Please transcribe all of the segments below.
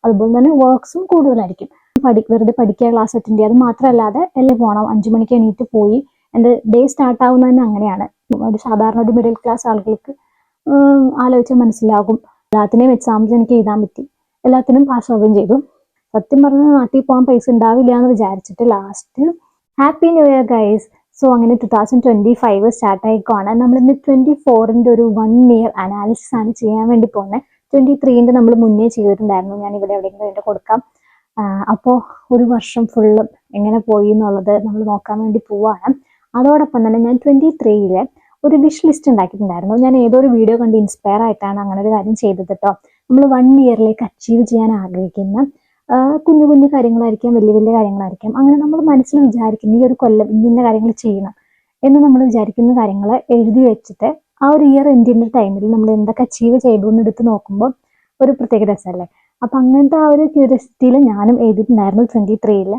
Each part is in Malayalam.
അതുപോലെ തന്നെ വർക്ക്സും കൂടുതലായിരിക്കും. വെറുതെ പഠിക്കുക, ക്ലാസ് അറ്റൻഡ് ചെയ്യുക, അത് മാത്രമല്ലാതെ എല്ലാം പോകണം. 5 മണിക്ക് എണീറ്റ് പോയി എൻ്റെ ഡേ സ്റ്റാർട്ട് ആവുന്നത് തന്നെ അങ്ങനെയാണ്. ഒരു സാധാരണ ഒരു മിഡിൽ ക്ലാസ് ആളുകൾക്ക് ആലോചിച്ചാൽ മനസ്സിലാകും. എല്ലാത്തിനെയും എക്സാംസ് എനിക്ക് എഴുതാൻ പറ്റി, എല്ലാത്തിനും പാസ് ആവുകയും ചെയ്തു. സത്യം പറഞ്ഞാൽ നാട്ടിൽ പോകാൻ പൈസ ഉണ്ടാവില്ല എന്ന് വിചാരിച്ചിട്ട് last happy new year guys. So അങ്ങനെ 2025 സ്റ്റാർട്ട് ആയിക്കോണ്. നമ്മളിന്ന് 24ന്റെ ഒരു 1 ഇയർ അനാലിസിസ് ആണ് ചെയ്യാൻ വേണ്ടി പോകുന്നത്. 23ന്റെ നമ്മൾ മുന്നേ ചെയ്തിട്ടുണ്ടായിരുന്നു, ഞാൻ ഇവിടെ എവിടെയെങ്കിലും അതിൻ്റെ കൊടുക്കാം. അപ്പോൾ ഒരു വർഷം ഫുള്ളും എങ്ങനെ പോയി എന്നുള്ളത് നമ്മൾ നോക്കാൻ വേണ്ടി പോവാണ്. അതോടൊപ്പം തന്നെ ഞാൻ 23ലെ ഒരു വിഷ് ലിസ്റ്റ് ഉണ്ടാക്കിയിട്ടുണ്ടായിരുന്നു. ഞാൻ ഏതോ ഒരു വീഡിയോ കണ്ട് ഇൻസ്പയർ ആയിട്ടാണ് അങ്ങനെ ഒരു കാര്യം ചെയ്തത് കേട്ടോ. നമ്മൾ 1 ഇയറിലേക്ക് അച്ചീവ് ചെയ്യാൻ ആഗ്രഹിക്കുന്ന കുഞ്ഞു കുഞ്ഞു കാര്യങ്ങളായിരിക്കാം, വലിയ വലിയ കാര്യങ്ങളായിരിക്കാം. അങ്ങനെ നമ്മൾ മനസ്സിൽ വിചാരിക്കുന്ന ഈ ഒരു കൊല്ലം ഇന്ന കാര്യങ്ങൾ ചെയ്യണം എന്ന് നമ്മൾ വിചാരിക്കുന്ന കാര്യങ്ങൾ എഴുതി വെച്ചിട്ട് ആ ഒരു ഇയർ എൻഡിൻ്റെ ടൈമിൽ നമ്മൾ എന്തൊക്കെ അച്ചീവ് ചെയ്തു എന്ന് എടുത്ത് നോക്കുമ്പോൾ ഒരു പ്രത്യേക രസമല്ലേ. അപ്പം അങ്ങനത്തെ ആ ഒരു ക്യൂരിയോസിറ്റിയിൽ ഞാനും എഴുതിയിട്ടുണ്ടായിരുന്നു 23ൽ.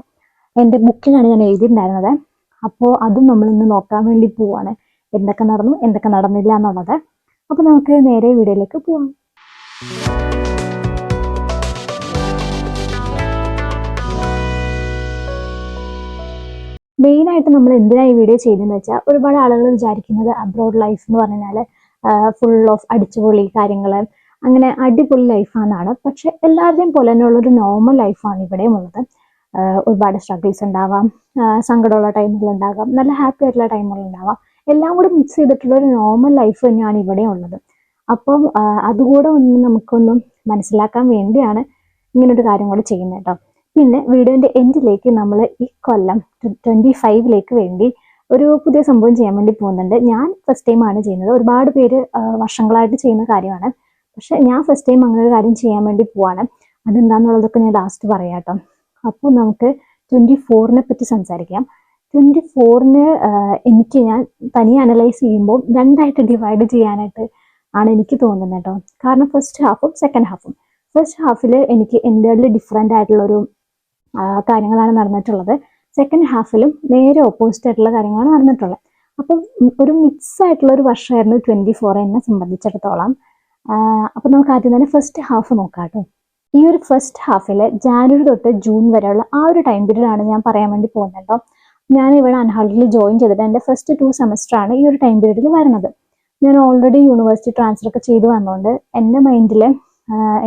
എൻ്റെ ബുക്കിലാണ് ഞാൻ എഴുതിയിട്ടുണ്ടായിരുന്നത്. അപ്പോൾ അതും നമ്മൾ ഇന്ന് നോക്കാൻ വേണ്ടി പോവാണ്, എന്തൊക്കെ നടന്നു എന്തൊക്കെ നടന്നില്ല എന്നുള്ളത്. അപ്പോൾ നമുക്ക് നേരെ വീഡിയോയിലേക്ക് പോവാം. മെയിനായിട്ട് നമ്മൾ എന്തിനാണ് ഈ വീഡിയോ ചെയ്യുന്നതെന്ന് വെച്ചാൽ, ഒരുപാട് ആളുകൾ വിചാരിക്കുന്നത് അബ്രോഡ് ലൈഫ് എന്ന് പറഞ്ഞാൽ ഫുൾ ഓഫ് അടിച്ചുപൊളി കാര്യങ്ങൾ, അങ്ങനെ അടിപൊളി ലൈഫാണെന്നാണ്. പക്ഷെ എല്ലാവരുടെയും പോലെ തന്നെയുള്ളൊരു നോർമൽ ലൈഫാണ് ഇവിടെയും ഉള്ളത്. ഒരുപാട് സ്ട്രഗിൾസ് ഉണ്ടാവാം, സങ്കടമുള്ള ടൈമുകൾ ഉണ്ടാകാം, നല്ല ഹാപ്പി ആയിട്ടുള്ള ടൈമുകൾ ഉണ്ടാവാം. എല്ലാം കൂടി മിക്സ് ചെയ്തിട്ടുള്ള ഒരു നോർമൽ ലൈഫ് തന്നെയാണ് ഇവിടെ ഉള്ളത്. അപ്പം അതുകൂടെ നമുക്കൊന്നും മനസ്സിലാക്കാൻ വേണ്ടിയാണ് ഇങ്ങനൊരു കാര്യം കൂടെ ചെയ്യുന്നത് കേട്ടോ. പിന്നെ വീഡിയോന്റെ എൻഡിലേക്ക് നമ്മൾ ഈ കൊല്ലം 25ലേക്ക് വേണ്ടി ഒരു പുതിയ സംഭവം ചെയ്യാൻ വേണ്ടി പോകുന്നുണ്ട്. ഞാൻ ഫസ്റ്റ് ടൈം ആണ് ചെയ്യുന്നത്. ഒരുപാട് പേര് വർഷങ്ങളായിട്ട് ചെയ്യുന്ന കാര്യമാണ്, പക്ഷെ ഞാൻ ഫസ്റ്റ് ടൈം അങ്ങനെ ഒരു കാര്യം ചെയ്യാൻ വേണ്ടി പോവാണ്. അതെന്താന്നുള്ളതൊക്കെ ഞാൻ ലാസ്റ്റ് പറയാം കേട്ടോ. അപ്പോൾ നമുക്ക് 24നെ പറ്റി സംസാരിക്കാം. 24ന് എനിക്ക് ഞാൻ തനിയെ അനലൈസ് ചെയ്യുമ്പോൾ 2ആയിട്ട് ഡിവൈഡ് ചെയ്യാനായിട്ട് ആണ് എനിക്ക് തോന്നുന്നത് കേട്ടോ. കാരണം ഫസ്റ്റ് ഹാഫും സെക്കൻഡ് ഹാഫും. ഫസ്റ്റ് ഹാഫിൽ എനിക്ക് എൻ്റെ ഡിഫറെൻ്റ് ആയിട്ടുള്ളൊരു കാര്യങ്ങളാണ് നടന്നിട്ടുള്ളത്. സെക്കൻഡ് ഹാഫിലും നേരെ ഓപ്പോസിറ്റ് ആയിട്ടുള്ള കാര്യങ്ങളാണ് നടന്നിട്ടുള്ളത്. അപ്പം ഒരു മിക്സ് ആയിട്ടുള്ള ഒരു വർഷമായിരുന്നു 24 എന്നെ സംബന്ധിച്ചിടത്തോളം. അപ്പം നമുക്ക് ആദ്യം തന്നെ ഫസ്റ്റ് ഹാഫ് നോക്കാം കേട്ടോ. ഈ ഒരു ഫസ്റ്റ് ഹാഫിൽ ജാനുവരി തൊട്ട് ജൂൺ വരെയുള്ള ആ ഒരു ടൈം പീരീഡാണ് ഞാൻ പറയാൻ വേണ്ടി പോകുന്നത് കേട്ടോ. ഞാൻ ഇവിടെ അൺഹാൾഡിൽ ജോയിൻ ചെയ്തിട്ട് എൻ്റെ ഫസ്റ്റ് 2 സെമസ്റ്ററാണ് ഈ ഒരു ടൈം പീരീഡിൽ വരുന്നത്. ഞാൻ ഓൾറെഡി യൂണിവേഴ്സിറ്റി ട്രാൻസ്ഫർ ഒക്കെ ചെയ്ത് വന്നതുകൊണ്ട് എൻ്റെ മൈൻഡിൽ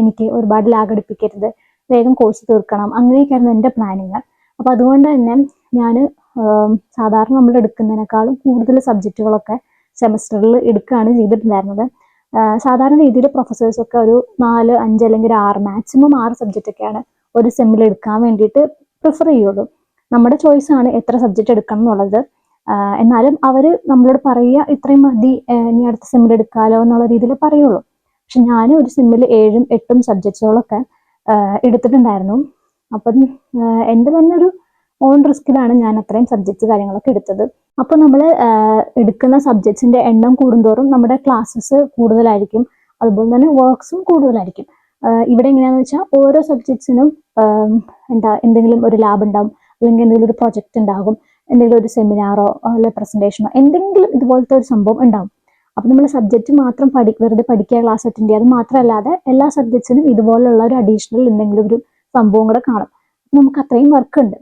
എനിക്ക് ഒരുപാട് ലാഗ് അടുപ്പിക്കരുത്, വേഗം കോഴ്സ് തീർക്കണം, അങ്ങനെയൊക്കെയായിരുന്നു എൻ്റെ പ്ലാനിങ്. അപ്പോൾ അതുകൊണ്ട് തന്നെ ഞാൻ സാധാരണ നമ്മൾ എടുക്കുന്നതിനേക്കാളും കൂടുതൽ സബ്ജക്റ്റുകളൊക്കെ സെമസ്റ്ററിൽ എടുക്കുകയാണ് ചെയ്തിട്ടുണ്ടായിരുന്നത്. സാധാരണ രീതിയിൽ പ്രൊഫസേഴ്സൊക്കെ ഒരു 4, 5 അല്ലെങ്കിൽ 6, മാക്സിമം 6 സബ്ജക്റ്റൊക്കെയാണ് ഒരു സെമ്മിൽ എടുക്കാൻ വേണ്ടിയിട്ട് പ്രിഫർ ചെയ്യുള്ളൂ. നമ്മുടെ ചോയ്സാണ് എത്ര സബ്ജക്റ്റ് എടുക്കണം എന്നുള്ളത്. എന്നാലും അവർ നമ്മളോട് പറയുക ഇത്രയും മതി, ഇനി അടുത്ത സെമ്മിൽ എടുക്കാമല്ലോ എന്നുള്ള രീതിയിൽ പറയുള്ളൂ. പക്ഷെ ഞാൻ ഒരു സെമ്മിൽ 7ഉം 8ഉം സബ്ജക്റ്റുകളൊക്കെ എടുത്തിട്ടുണ്ടായിരുന്നു. അപ്പം എൻ്റെ തന്നെ ഒരു ഓൺ റിസ്കിലാണ് ഞാൻ അത്രയും സബ്ജക്ട്സ് കാര്യങ്ങളൊക്കെ എടുത്തത്. അപ്പോൾ നമ്മൾ എടുക്കുന്ന സബ്ജക്ട്സിൻ്റെ എണ്ണം കൂടുന്തോറും നമ്മുടെ ക്ലാസ്സസ് കൂടുതലായിരിക്കും, അതുപോലെ തന്നെ വർക്ക്സും കൂടുതലായിരിക്കും. ഇവിടെ എങ്ങനെയാണെന്ന് വെച്ചാൽ ഓരോ സബ്ജക്ട്സിനും എന്തെങ്കിലും ഒരു ലാബ് ഉണ്ടാവും, അല്ലെങ്കിൽ എന്തെങ്കിലും ഒരു പ്രൊജക്റ്റ് ഉണ്ടാകും, എന്തെങ്കിലും ഒരു സെമിനാറോ അല്ലെങ്കിൽ പ്രസൻറ്റേഷനോ എന്തെങ്കിലും ഇതുപോലത്തെ ഒരു സംഭവം ഉണ്ടാവും. അപ്പം നമ്മൾ സബ്ജക്റ്റ് മാത്രം വെറുതെ പഠിക്കുക, ക്ലാസ് അറ്റൻഡ് ചെയ്യുക, അത് മാത്രമല്ലാതെ എല്ലാ സബ്ജക്ട്സിനും ഇതുപോലുള്ള ഒരു അഡീഷണൽ എന്തെങ്കിലും ഒരു സംഭവം കൂടെ കാണും. നമുക്ക് അത്രയും വർക്ക് ഉണ്ട്,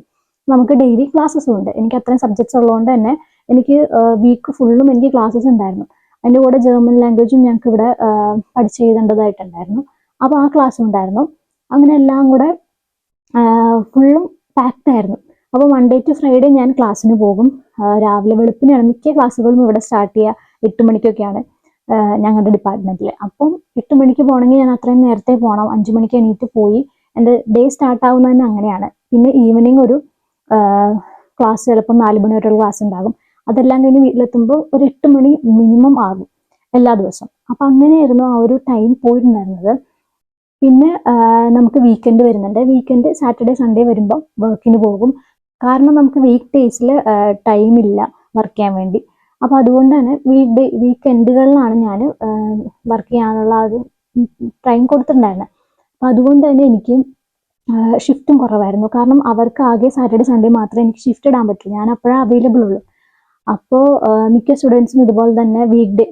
നമുക്ക് ഡെയിലി ക്ലാസ്സസും ഉണ്ട്. എനിക്ക് അത്രയും സബ്ജക്ട്സ് ഉള്ളതുകൊണ്ട് തന്നെ എനിക്ക് വീക്ക് ഫുള്ളും എനിക്ക് ക്ലാസ്സസ് ഉണ്ടായിരുന്നു. അതിൻ്റെ കൂടെ ജർമ്മൻ ലാംഗ്വേജും ഞങ്ങൾക്ക് ഇവിടെ പഠിച്ച് എഴുതേണ്ടതായിട്ടുണ്ടായിരുന്നു. അപ്പോൾ ആ ക്ലാസ്സും ഉണ്ടായിരുന്നു. അങ്ങനെ എല്ലാം കൂടെ ഫുള്ളും പാക്ഡ് ആയിരുന്നു. അപ്പോൾ മൺഡേ ടു ഫ്രൈഡേ ഞാൻ ക്ലാസ്സിന് പോകും. രാവിലെ വെളുപ്പിനാണ് മിക്ക ക്ലാസ്സുകളും ഇവിടെ സ്റ്റാർട്ട് ചെയ്യുക. 8 മണിക്കൊക്കെയാണ് ഞങ്ങളുടെ ഡിപ്പാർട്ട്മെൻറ്റിൽ. അപ്പം 8 മണിക്ക് പോകണമെങ്കിൽ ഞാൻ അത്രയും നേരത്തെ പോകണം. 5 മണിക്ക് എണീറ്റ് പോയി എൻ്റെ ഡേ സ്റ്റാർട്ട് ആവുന്നത് തന്നെ അങ്ങനെയാണ്. പിന്നെ ഈവനിങ് ഒരു ക്ലാസ്, ചിലപ്പോൾ 4 മണി വരെയുള്ള ക്ലാസ് ഉണ്ടാകും. അതെല്ലാം കഴിഞ്ഞ് വീട്ടിലെത്തുമ്പോൾ ഒരു 8 മണി മിനിമം ആകും എല്ലാ ദിവസവും. അപ്പം അങ്ങനെയായിരുന്നു ആ ഒരു ടൈം പോയിട്ടുണ്ടായിരുന്നത്. പിന്നെ നമുക്ക് വീക്കെൻഡ് വരുന്നുണ്ട്. വീക്കെൻഡ് സാറ്റർഡേ സൺഡേ വരുമ്പോൾ വർക്കിന് പോകും. കാരണം നമുക്ക് വീക്ക് ഡേയ്സിൽ ടൈമില്ല വർക്ക് ചെയ്യാൻ വേണ്ടി. അപ്പോൾ അതുകൊണ്ട് തന്നെ വീക്കെൻഡുകളിലാണ് ഞാൻ വർക്ക് ചെയ്യാനുള്ള ഒരു ടൈം കൊടുത്തിട്ടുണ്ടായിരുന്നത്. അപ്പം അതുകൊണ്ട് തന്നെ എനിക്ക് ഷിഫ്റ്റും കുറവായിരുന്നു. കാരണം അവർക്ക് ആകെ സാറ്റർഡേ സൺഡേ മാത്രമേ എനിക്ക് ഷിഫ്റ്റ് ഇടാൻ പറ്റൂ, ഞാൻ അപ്പോഴേ അവൈലബിൾ ഉള്ളൂ. അപ്പോൾ മിക്ക സ്റ്റുഡൻസും ഇതുപോലെ തന്നെ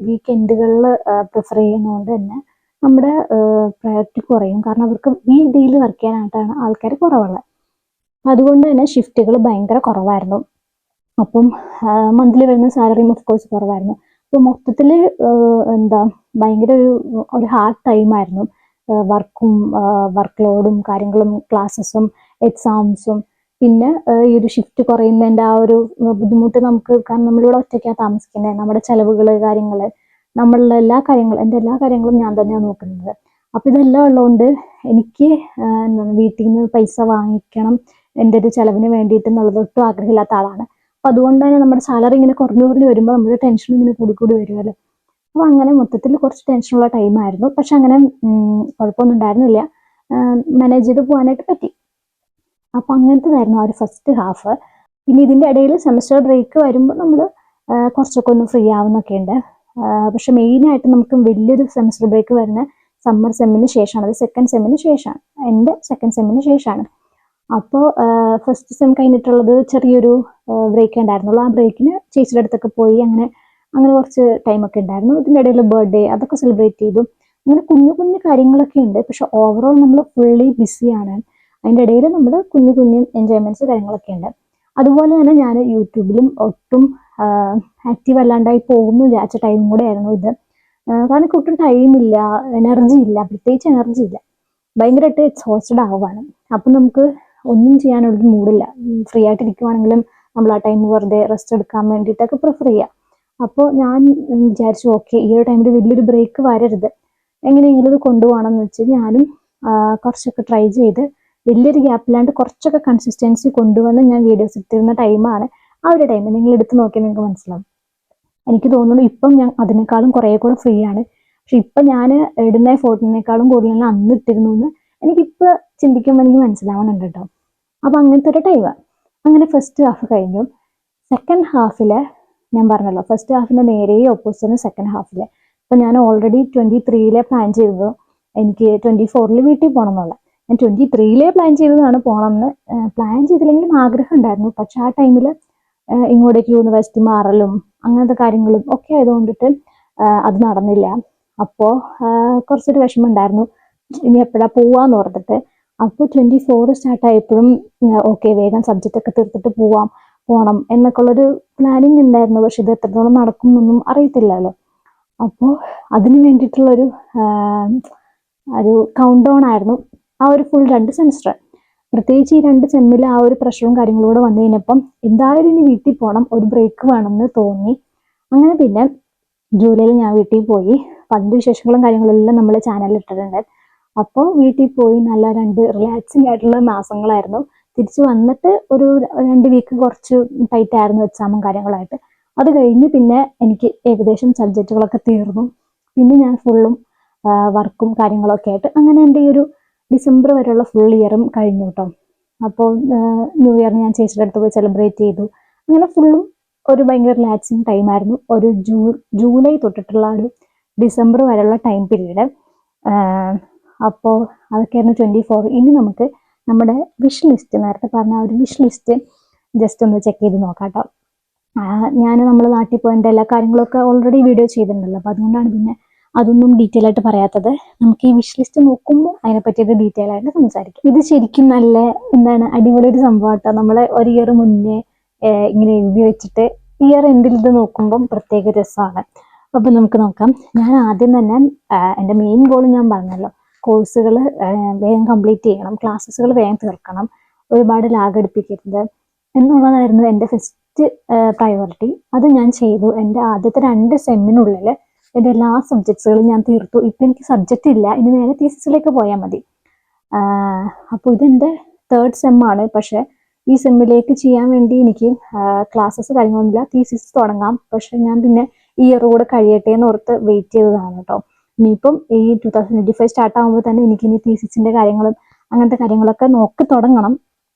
വീക്കെൻഡുകളിൽ പ്രിഫർ ചെയ്യുന്നതുകൊണ്ട് തന്നെ നമ്മുടെ പ്രയോറിറ്റി കുറയും. കാരണം അവർക്ക് വീക്ക് ഡേയിൽ വർക്ക് ചെയ്യാനായിട്ടാണ് ആൾക്കാർ കുറവുള്ളത്. അപ്പം അതുകൊണ്ട് തന്നെ ഷിഫ്റ്റുകൾ ഭയങ്കര കുറവായിരുന്നു. അപ്പം മന്ത്ലി വരുന്ന സാലറിയും ഓഫ് കോഴ്സ് കുറവായിരുന്നു. അപ്പോൾ മൊത്തത്തിൽ എന്താ ഭയങ്കര ഒരു ഹാർഡ് ടൈമായിരുന്നു. വർക്കും വർക്ക് ലോഡും കാര്യങ്ങളും ക്ലാസ്സസും എക്സാംസും പിന്നെ ഈ ഒരു ഷിഫ്റ്റ് കുറയുന്നതിൻ്റെ ആ ഒരു ബുദ്ധിമുട്ട് നമുക്ക്, കാരണം നമ്മളിവിടെ ഒറ്റയ്ക്കാണ് താമസിക്കുന്നത്. നമ്മുടെ ചെലവുകൾ കാര്യങ്ങൾ നമ്മളുടെ എല്ലാ കാര്യങ്ങളും, എൻ്റെ എല്ലാ കാര്യങ്ങളും ഞാൻ തന്നെയാണ് നോക്കുന്നത്. അപ്പം ഇതെല്ലാം ഉള്ളതുകൊണ്ട് എനിക്ക് വീട്ടിൽ നിന്ന് പൈസ വാങ്ങിക്കണം എൻ്റെ ഒരു ചെലവിന് വേണ്ടിയിട്ട് എന്നുള്ളത് ഒട്ടും ആഗ്രഹമില്ലാത്ത ആളാണ്. അപ്പം അതുകൊണ്ട് തന്നെ നമ്മുടെ സാലറി ഇങ്ങനെ കുറഞ്ഞു കുറഞ്ഞു വരുമ്പോൾ നമ്മുടെ ടെൻഷൻ ഇങ്ങനെ കൂടി വരുമല്ലോ. അപ്പോൾ അങ്ങനെ മൊത്തത്തിൽ കുറച്ച് ടെൻഷനുള്ള ടൈമായിരുന്നു. പക്ഷെ അങ്ങനെ കുഴപ്പമൊന്നും ഉണ്ടായിരുന്നില്ല, മാനേജ് ചെയ്ത് പോകാനായിട്ട് പറ്റി. അപ്പം അങ്ങനത്തേതായിരുന്നു ആ ഒരു ഫസ്റ്റ് ഹാഫ്. പിന്നെ ഇതിൻ്റെ ഇടയിൽ സെമസ്റ്റർ ബ്രേക്ക് വരുമ്പോൾ നമ്മൾ കുറച്ചൊക്കെ ഒന്ന് ഫ്രീ ആവുന്നൊക്കെ ഉണ്ട്. പക്ഷെ മെയിനായിട്ട് നമുക്ക് വലിയൊരു സെമസ്റ്റർ ബ്രേക്ക് വരുന്ന സമ്മർ സെമ്മിന് ശേഷമാണ്. അത് സെക്കൻഡ് സെമ്മിന് ശേഷമാണ്, എൻ്റെ സെക്കൻഡ് സെമ്മിന് ശേഷമാണ്. അപ്പോൾ ഫസ്റ്റ് സെം കഴിഞ്ഞിട്ടുള്ളത് ചെറിയൊരു ബ്രേക്ക് ഉണ്ടായിരുന്നുള്ളൂ. ആ ബ്രേക്കിന് ചേച്ചിയുടെ അടുത്തൊക്കെ പോയി അങ്ങനെ കുറച്ച് ടൈമൊക്കെ ഉണ്ടായിരുന്നു. ഇതിൻ്റെ ഇടയിൽ ബർത്ത്ഡേ അതൊക്കെ സെലിബ്രേറ്റ് ചെയ്തു. അങ്ങനെ കുഞ്ഞു കുഞ്ഞു കാര്യങ്ങളൊക്കെ ഉണ്ട്. പക്ഷെ ഓവറോൾ നമ്മൾ ഫുള്ളി ബിസിയാണ്. അതിൻ്റെ ഇടയിൽ നമ്മൾ കുഞ്ഞു കുഞ്ഞു എൻജോയ്മെന്റ്സ് കാര്യങ്ങളൊക്കെ ഉണ്ട്. അതുപോലെ തന്നെ ഞാൻ യൂട്യൂബിലും ഒട്ടും ആക്റ്റീവ് അല്ലാണ്ടായി പോകുന്നു വിചാരിച്ച ടൈം കൂടെ ആയിരുന്നു ഇത്. കാരണം ഒട്ടും ടൈമില്ല, എനർജി ഇല്ല, പ്രത്യേകിച്ച് എനർജി ഇല്ല, ഭയങ്കരമായിട്ട് എക്സോസ്റ്റഡ് ആവുകയാണ്. അപ്പം നമുക്ക് ഒന്നും ചെയ്യാനൊരു മൂഡില്ല. ഫ്രീ ആയിട്ട് ഇരിക്കുവാണെങ്കിലും നമ്മൾ ആ ടൈം വെറുതെ റെസ്റ്റ് എടുക്കാൻ വേണ്ടിയിട്ടൊക്കെ പ്രിഫർ ചെയ്യുക. അപ്പോൾ ഞാൻ വിചാരിച്ചു ഓക്കെ, ഈ ഒരു ടൈമിൽ വലിയൊരു ബ്രേക്ക് വരരുത്, എങ്ങനെയെങ്കിലും ഇത് കൊണ്ടുപോകണം എന്ന് വെച്ച് ഞാനും കുറച്ചൊക്കെ ട്രൈ ചെയ്ത് വലിയൊരു ഗ്യാപ്പില്ലാണ്ട് കുറച്ചൊക്കെ കൺസിസ്റ്റൻസി കൊണ്ടുവന്ന് ഞാൻ വീഡിയോസ് ഇട്ടിരുന്ന ടൈമാണ് ആ ഒരു ടൈം. നിങ്ങൾ എടുത്ത് നോക്കിയാൽ നിങ്ങൾക്ക് മനസ്സിലാവും. എനിക്ക് തോന്നുന്നു ഇപ്പം ഞാൻ അതിനേക്കാളും കുറേ കൂടെ ഫ്രീ ആണ്. പക്ഷെ ഇപ്പം ഞാൻ ഇടുന്ന ഫോട്ടോനേക്കാളും കൂടുതൽ ഞാൻ അന്ന് ഇട്ടിരുന്നു എന്ന് എനിക്കിപ്പോൾ ചിന്തിക്കുമ്പോൾ എനിക്ക് മനസ്സിലാവുന്നുണ്ട് കേട്ടോ. അപ്പം അങ്ങനത്തെ ഒരു ടൈമാണ്. അങ്ങനെ ഫസ്റ്റ് ഹാഫ് കഴിഞ്ഞു. സെക്കൻഡ് ഹാഫിൽ ഞാൻ പറഞ്ഞല്ലോ, ഫസ്റ്റ് ഹാഫിൻ്റെ നേരെ ഓപ്പോസിറ്റ് സെക്കൻഡ് ഹാഫിൽ. അപ്പം ഞാൻ ഓൾറെഡി 23 പ്ലാൻ ചെയ്തത് എനിക്ക് 24 വീട്ടിൽ പോകണം എന്നുള്ള. ഞാൻ 23 പ്ലാൻ ചെയ്തതാണ് പോകണമെന്ന്. പ്ലാൻ ചെയ്തില്ലെങ്കിലും ആഗ്രഹം ഉണ്ടായിരുന്നു. പക്ഷെ ആ ടൈമിൽ ഇങ്ങോട്ടേക്ക് യൂണിവേഴ്സിറ്റി മാറലും അങ്ങനത്തെ കാര്യങ്ങളും ഒക്കെ ആയതുകൊണ്ടിട്ട് അത് നടന്നില്ല. അപ്പോൾ കുറച്ചൊരു വിഷമം ഉണ്ടായിരുന്നു, ഇനി എപ്പോഴാണ് പോവാന്ന് ഓർത്തിട്ട്. അപ്പോൾ 24 സ്റ്റാർട്ടായപ്പോഴും ഓക്കെ വേഗം സബ്ജക്റ്റ് ഒക്കെ തീർത്തിട്ട് പോകണം എന്നൊക്കെ ഉള്ളൊരു പ്ലാനിങ് ഉണ്ടായിരുന്നു. പക്ഷെ ഇത് എത്രത്തോളം നടക്കും എന്നൊന്നും അറിയത്തില്ലല്ലോ. അപ്പോൾ അതിന് വേണ്ടിയിട്ടുള്ളൊരു കൗണ്ട് ഡൗൺ ആയിരുന്നു ആ ഒരു ഫുൾ 2 സെമിസ്റ്റർ. പ്രത്യേകിച്ച് ഈ 2 സെമ്മിൽ ആ ഒരു പ്രഷറും കാര്യങ്ങളും കൂടെ വന്നു കഴിഞ്ഞപ്പം എന്തായാലും ഇനി വീട്ടിൽ പോകണം, ഒരു ബ്രേക്ക് വേണമെന്ന് തോന്നി. അങ്ങനെ പിന്നെ ജൂലൈയിൽ ഞാൻ വീട്ടിൽ പോയി. അപ്പം അതിൻ്റെ വിശേഷങ്ങളും കാര്യങ്ങളെല്ലാം നമ്മൾ ചാനലിൽ ഇട്ടിട്ടുണ്ട്. അപ്പോൾ വീട്ടിൽ പോയി നല്ല 2 റിലാക്സിങ് ആയിട്ടുള്ള മാസങ്ങളായിരുന്നു. തിരിച്ച് വന്നിട്ട് ഒരു 2 വീക്ക് കുറച്ച് ടൈറ്റ് ആയിരുന്നു എക്സാമും കാര്യങ്ങളായിട്ട്. അത് കഴിഞ്ഞ് പിന്നെ എനിക്ക് ഏകദേശം സബ്ജക്റ്റുകളൊക്കെ തീർന്നു. പിന്നെ ഞാൻ ഫുള്ളും വർക്കും കാര്യങ്ങളൊക്കെ ആയിട്ട് അങ്ങനെ എൻ്റെ ഈ ഒരു ഡിസംബർ വരെയുള്ള ഫുൾ ഇയറും കഴിഞ്ഞു കേട്ടോ. അപ്പോൾ ന്യൂ ഇയർ ഞാൻ ചേച്ചിയുടെ അടുത്ത് പോയി സെലിബ്രേറ്റ് ചെയ്തു. അങ്ങനെ ഫുള്ളും ഒരു ഭയങ്കര റിലാക്സിങ് ടൈമായിരുന്നു. ഒരു ജൂലൈ തൊട്ടിട്ടുള്ള ഒരു ഡിസംബർ വരെയുള്ള ടൈം പീരീഡ്. അപ്പോൾ അതൊക്കെയായിരുന്നു 24. ഇനി നമുക്ക് നമ്മുടെ വിഷ് ലിസ്റ്റ്, നേരത്തെ പറഞ്ഞ ഒരു വിഷ് ലിസ്റ്റ് ജസ്റ്റ് ഒന്ന് ചെക്ക് ചെയ്ത് നോക്കാം കേട്ടോ. ഞാൻ നമ്മൾ നാട്ടിൽ പോയതിൻ്റെ എല്ലാ കാര്യങ്ങളൊക്കെ ഓൾറെഡി വീഡിയോ ചെയ്തിട്ടുണ്ടല്ലോ. അപ്പോൾ അതുകൊണ്ടാണ് പിന്നെ അതൊന്നും ഡീറ്റെയിൽ ആയിട്ട് പറയാത്തത്. നമുക്ക് ഈ വിഷ് ലിസ്റ്റ് നോക്കുമ്പോൾ അതിനെപ്പറ്റിയിട്ട് ഡീറ്റെയിൽ ആയിട്ട് സംസാരിക്കും. ഇത് ശരിക്കും നല്ല അടിപൊളി ഒരു സംഭവം കേട്ടോ. നമ്മളെ ഒരു ഇയർ മുന്നേ ഇങ്ങനെ എഴുതി വെച്ചിട്ട് ഇയർ എൻഡിൽ ഇത് നോക്കുമ്പം പ്രത്യേക രസമാണ്. അപ്പം നമുക്ക് നോക്കാം. ഞാൻ ആദ്യം തന്നെ എൻ്റെ മെയിൻ ഗോൾ ഞാൻ പറഞ്ഞല്ലോ, കോഴ്സുകൾ വേഗം കംപ്ലീറ്റ് ചെയ്യണം, ക്ലാസ്സുകൾ വേഗം തീർക്കണം, ഒരുപാട് ലാഗ് അടുപ്പിക്കരുത് എന്നുള്ളതായിരുന്നു എൻ്റെ ഫസ്റ്റ് പ്രയോറിറ്റി. അത് ഞാൻ ചെയ്തു. എൻ്റെ ആദ്യത്തെ 2 സെമ്മിനുള്ളിൽ എൻ്റെ എല്ലാ സബ്ജക്ട്സുകളും ഞാൻ തീർത്തു. ഇപ്പം എനിക്ക് സബ്ജക്റ്റ് ഇല്ല, ഇനി നേരെ തീസിസിലേക്ക് പോയാൽ മതി. അപ്പോൾ ഇതെൻ്റെ 3rd സെമ്മാണ്. പക്ഷേ ഈ സെമ്മിലേക്ക് ചെയ്യാൻ വേണ്ടി എനിക്ക് ക്ലാസ്സസ് കാര്യങ്ങളൊന്നുമില്ല, തീസിസ് തുടങ്ങാം. പക്ഷെ ഞാൻ പിന്നെ ഈ ഇയർ കൂടെ കഴിയട്ടെ എന്ന് ഓർത്ത് വെയിറ്റ് ചെയ്തതാണ് കേട്ടോ. ഇനിയിപ്പം ഈ 2025 സ്റ്റാർട്ട് ആകുമ്പോൾ തന്നെ എനിക്കിനി തീസിസിൻ്റെ കാര്യങ്ങളും അങ്ങനത്തെ കാര്യങ്ങളൊക്കെ നോക്കി തുടങ്ങണം.